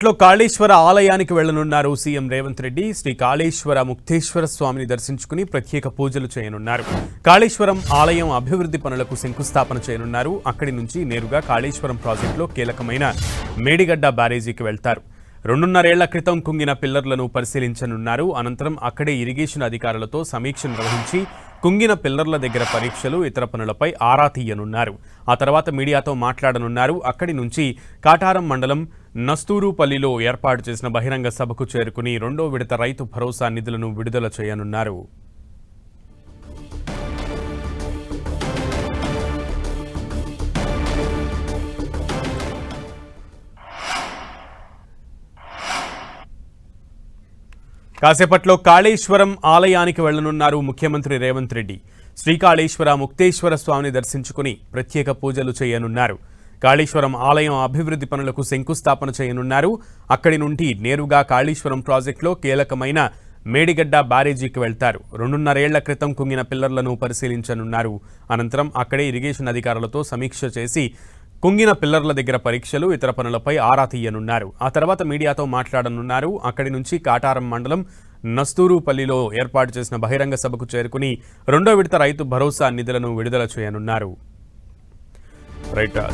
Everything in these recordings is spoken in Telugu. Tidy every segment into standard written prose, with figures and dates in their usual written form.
కాళేశ్వర ఆలయానికి వెళ్లనున్నారు సీఎం రేవంత్ రెడ్డి. శ్రీ కాళేశ్వర ముక్తేశ్వర స్వామిని దర్శించుకుని ప్రత్యేక పూజలు చేయనున్నారు. కాళేశ్వరం ఆలయం అభివృద్ధి పనులకు శంకుస్థాపన చేయనున్నారు. అక్కడి నుంచి నేరుగా కాళేశ్వరం ప్రాజెక్టులో కీలకమైన మేడిగడ్డ బ్యారేజీకి వెళ్తారు. 2.5 ఏళ్ల క్రితం కుంగిన పిల్లర్లను పరిశీలించనున్నారు. అనంతరం అక్కడే ఇరిగేషన్ అధికారులతో సమీక్ష నిర్వహించి కుంగిన పిల్లర్ల దగ్గర పరీక్షలు, ఇతర పనులపై ఆరా తీయనున్నారు. ఆ తర్వాత మీడియాతో మాట్లాడనున్నారు. అక్కడి నుంచి కాటారం మండలం నస్తూరుపల్లిలో ఏర్పాటు చేసిన బహిరంగ సభకు చేరుకుని 2వ విడత రైతు భరోసా నిధులను విడుదల చేయనున్నారు. కాసేపట్లో కాళేశ్వరం ఆలయానికి వెళ్లనున్నారు ముఖ్యమంత్రి రేవంత్ రెడ్డి. శ్రీకాళేశ్వర ముక్తేశ్వర స్వామిని దర్శించుకుని ప్రత్యేక పూజలు చేయనున్నారు. కాళేశ్వరం ఆలయం అభివృద్ధి పనులకు శంకుస్థాపన చేయనున్నారు. అక్కడి నుండి నేరుగా కాళేశ్వరం ప్రాజెక్టులో కీలకమైన మేడిగడ్డ బ్యారేజీకి వెళ్తారు. 2.5 ఏళ్ల క్రితం కుంగిన పిల్లర్లను పరిశీలించనున్నారు. అనంతరం అక్కడే ఇరిగేషన్ అధికారులతో సమీక్ష చేసి కుంగిన పిల్లర్ల దగ్గర పరీక్షలు, ఇతర పనులపై ఆరా తీయనున్నారు. ఆ తర్వాత మీడియాతో మాట్లాడనున్నారు. అక్కడి నుంచి కాటారం మండలం నస్తూరుపల్లిలో ఏర్పాటు చేసిన బహిరంగ సభకు చేరుకుని 2వ విడత రైతు భరోసా నిధులను విడుదల చేయనున్నారు.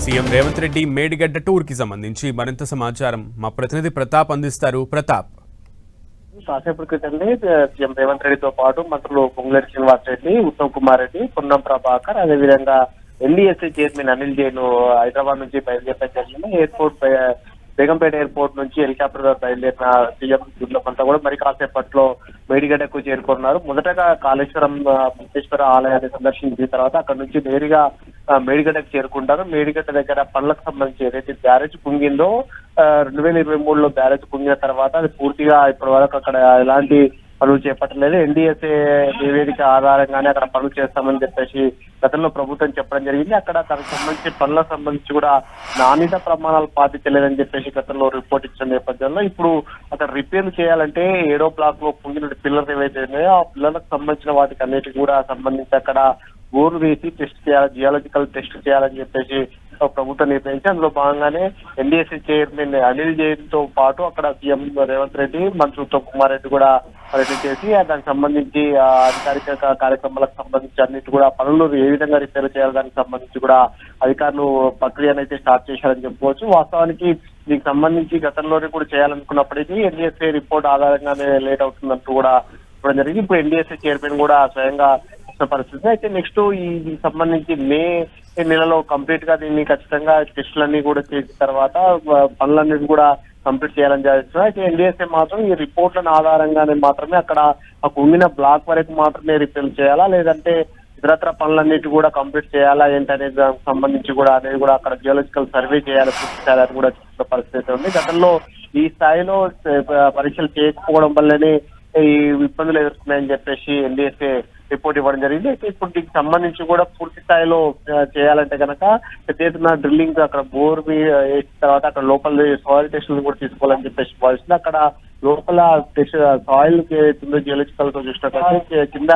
సీఎం రేవంత్ రెడ్డి మేడిగడ్డ టూర్ కి సంబంధించి మరింత సమాచారం మా ప్రతినిధి ప్రతాప్ అందిస్తారు. ప్రతాప్, కాసేపటి క్రితమే సీఎం రేవంత్ రెడ్డితో పాటు మంత్రులు పొంగులేటి శ్రీనివాస్ రెడ్డి, ఉత్తమ్ కుమార్ రెడ్డి, పొన్నం ప్రభాకర్, అదేవిధంగా ఎన్డీఎస్సీ చైర్మన్ అనిల్ జైన్ హైదరాబాద్ నుంచి బయలుదేరడం జరిగింది. బేగంపేట ఎయిర్పోర్ట్ నుంచి హెలికాప్టర్ బయలుదేరిన సీఎం కొంత కూడా మరి కాసేపట్లో మేడిగడ్డకు చేరుకున్నారు. మొదటగా కాళేశ్వరం ముక్తేశ్వర ఆలయాన్ని సందర్శించిన తర్వాత అక్కడ నుంచి నేరుగా మేడిగడ్డకు చేరుకుంటారు. మేడిగడ్డ దగ్గర పనులకు సంబంధించి ఏదైతే బ్యారేజ్ కుంగిందో 2023లో బ్యారేజ్ కుంగిన తర్వాత అది పూర్తిగా ఇప్పటి వరకు అక్కడ ఎలాంటి పనులు చేపట్టలేదు. ఎన్డీఎస్ఏ నివేదిక ఆధారంగానే అక్కడ పనులు చేస్తామని చెప్పేసి గతంలో ప్రభుత్వం చెప్పడం జరిగింది. అక్కడ తనకు సంబంధించి పనులకు సంబంధించి కూడా నాణ్యత ప్రమాణాలు పాటించలేదని చెప్పేసి గతంలో రిపోర్ట్ ఇచ్చిన నేపథ్యంలో ఇప్పుడు అక్కడ రిపేర్లు చేయాలంటే 7వ బ్లాక్ లో పొంగిన పిల్లర్లు ఏవైతే ఉన్నాయో ఆ పిల్లలకు సంబంధించిన వాటికి అన్నిటికీ కూడా సంబంధించి అక్కడ బోర్లు వేసి టెస్ట్ చేయాలి, జియాలజికల్ టెస్ట్ చేయాలని చెప్పేసి ప్రభుత్వం నిర్ణయించి అందులో భాగంగానే ఎన్డీఎస్సీ చైర్మన్ అనిల్ జైన్ తో పాటు అక్కడ సీఎం రేవంత్ రెడ్డి, మంత్రి ఉత్తమ్ కుమార్ రెడ్డి కూడా పర్యటన చేసి దానికి సంబంధించి అధికారిక కార్యక్రమాలకు సంబంధించి అన్నిటి కూడా పనులు ఏ విధంగా రిపేర్ చేయాలి దానికి సంబంధించి కూడా అధికారులు ప్రక్రియను అయితే స్టార్ట్ చేశారని చెప్పుకోవచ్చు. వాస్తవానికి దీనికి సంబంధించి గతంలోనే కూడా చేయాలనుకున్నప్పటికీ ఎన్డీఎస్ఏ రిపోర్ట్ ఆధారంగానే లేట్ అవుతుందంటూ కూడా చెప్పడం జరిగింది. ఇప్పుడు ఎన్డీఎస్ఏ చైర్మన్ కూడా స్వయంగా పరిస్థితి అయితే నెక్స్ట్ ఈ సంబంధించి మే నెలలో కంప్లీట్ గా దీన్ని ఖచ్చితంగా టెస్టులన్నీ కూడా చేసిన తర్వాత పనులన్నిటి కూడా కంప్లీట్ చేయాలని చేస్తున్నారు. అయితే ఎన్డీఎస్ఏ మాత్రం ఈ రిపోర్ట్లను ఆధారంగానే మాత్రమే అక్కడ ఆ కుంగిన బ్లాక్ వరకు మాత్రమే రిపేర్ చేయాలా, లేదంటే ఇతరత్ర పనులన్నిటి కూడా కంప్లీట్ చేయాలా ఏంటనేది దానికి సంబంధించి కూడా అనేది కూడా అక్కడ జియోలజికల్ సర్వే చేయాలని కూడా చూసిన పరిస్థితి ఉంది. గతంలో ఈ స్థాయిలో పరీక్షలు చేయకపోవడం వల్లనే ఈ ఇబ్బందులు ఎదుర్కొన్నాయని చెప్పేసి ఎన్డీఎస్ఏ రిపోర్ట్ ఇవ్వడం జరిగింది. అయితే ఇప్పుడు దీనికి సంబంధించి కూడా పూర్తి స్థాయిలో చేయాలంటే కనుక పెద్ద ఎత్తున డ్రిల్లింగ్ అక్కడ బోర్ వేసిన తర్వాత అక్కడ లోపల సాయిల్ టెస్టులు కూడా తీసుకోవాలని చెప్పేసి భావిస్తుంది. అక్కడ లోపల టెస్ట్ సాయిల్ ఏదైతుందో జియోలజికల్ తో చూసినట్లయితే కింద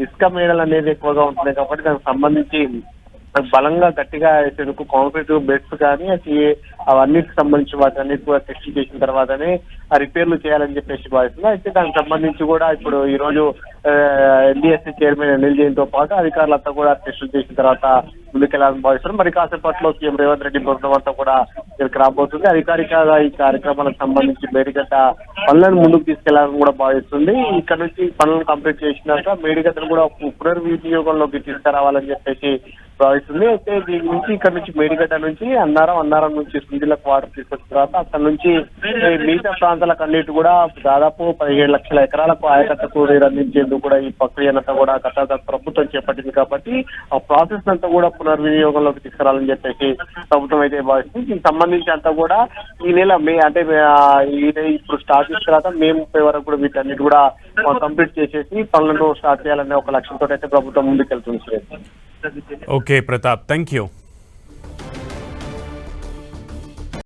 ఇసుక మేడలు అనేది ఎక్కువగా ఉంటున్నాయి కాబట్టి దానికి సంబంధించి బలంగా గట్టిగా వేసేందుకు కాంక్రీట్ బెడ్స్ కానీ అవన్నిటికి సంబంధించి వాటి అన్నిటి కూడా టెస్ట్ చేసిన తర్వాతనే ఆ రిపేర్లు చేయాలని చెప్పేసి భావిస్తుంది. అయితే దానికి సంబంధించి కూడా ఇప్పుడు ఈ రోజు ఎన్డీఎస్సీ చైర్మన్ అనిల్ జైన్ తో పాటు అధికారులంతా కూడా టెస్టులు చేసిన తర్వాత ముందుకెళ్లాలని భావిస్తున్నారు. మరి కాసేపట్లో సీఎం రేవంత్ రెడ్డి బృందం అంతా కూడా ఇక్కడికి రాబోతుంది. అధికారికంగా ఈ కార్యక్రమాలకు సంబంధించి మేడిగడ్డ పనులను ముందుకు తీసుకెళ్లాలని కూడా భావిస్తుంది. ఇక్కడ నుంచి పనులను కంప్లీట్ చేసినాక మేడిగడ్డను కూడా పునర్వినియోగంలోకి తీసుకురావాలని చెప్పేసి భావిస్తుంది. అయితే దీని నుంచి ఇక్కడ నుంచి మేడిగడ్డ నుంచి అన్నారం నుంచి సుందిలకు వాటర్ తీసుకొచ్చిన తర్వాత అక్కడ నుంచి మిగతా ప్రాంతాలకు అన్నిటి కూడా దాదాపు 17 లక్షల ఎకరాలకు ఆయకట్టకు నీరు అందించేందుకు కూడా ఈ ప్రక్రియనంతా కూడా గత ప్రభుత్వం చేపట్టింది కాబట్టి ఆ ప్రాసెస్ అంతా కూడా పునర్వినియోగంలోకి తీసుకురావాలని చెప్పేసి ప్రభుత్వం అయితే భావిస్తుంది. దీనికి సంబంధించి అంతా కూడా ఈ నెల మే అంటే ఇప్పుడు స్టార్ట్ చేసిన తర్వాత మే 30 వరకు కూడా వీటన్నిటి కూడా కంప్లీట్ చేసేసి పనులను స్టార్ట్ చేయాలనే ఒక లక్ష్యంతో అయితే ప్రభుత్వం ముందుకెళ్తుంది. Okay Pratap, thank you.